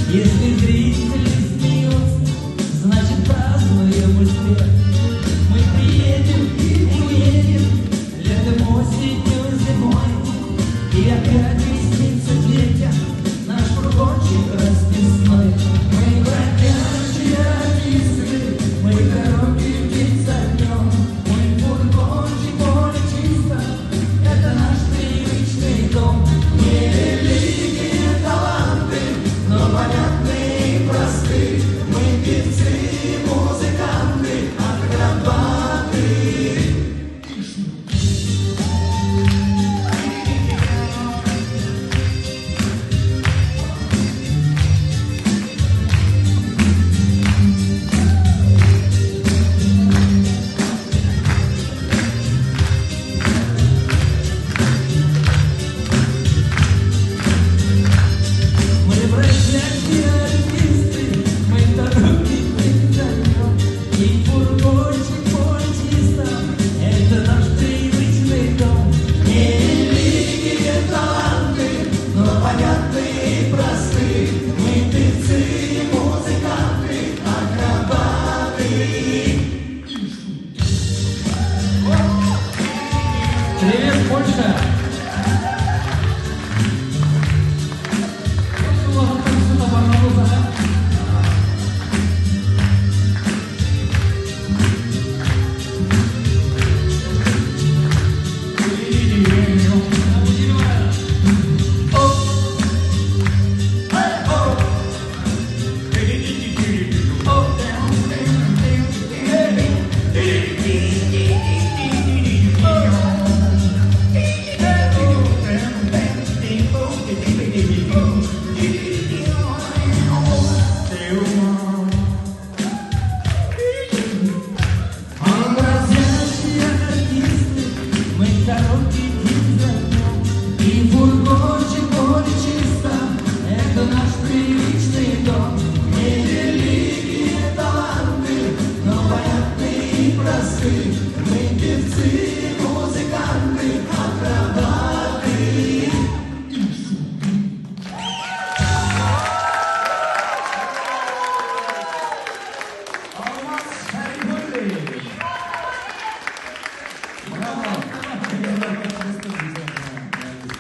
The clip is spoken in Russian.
Если зрители смеются, значит празднуем успех. Мы приедем и уедем летом, осенью, зимой, и опять приснится детям наш фургончик расписной. Мы бродячие артисты, мы дороги пить огнем. Мой фургончик поле чисто, это наш привычный дом. Невеликие таланты, но понятные и просты. Мы певцы, музыканты, акробаты. Мы бродячие артисты, мы дороги передаем. И фургончик поле чисто, это наш привычный дом. Невеликие таланты, но понятные и просты. Мы певцы, музыканты, акробаты. Привет, Польша! И фургончик поле чисто, это наш привычный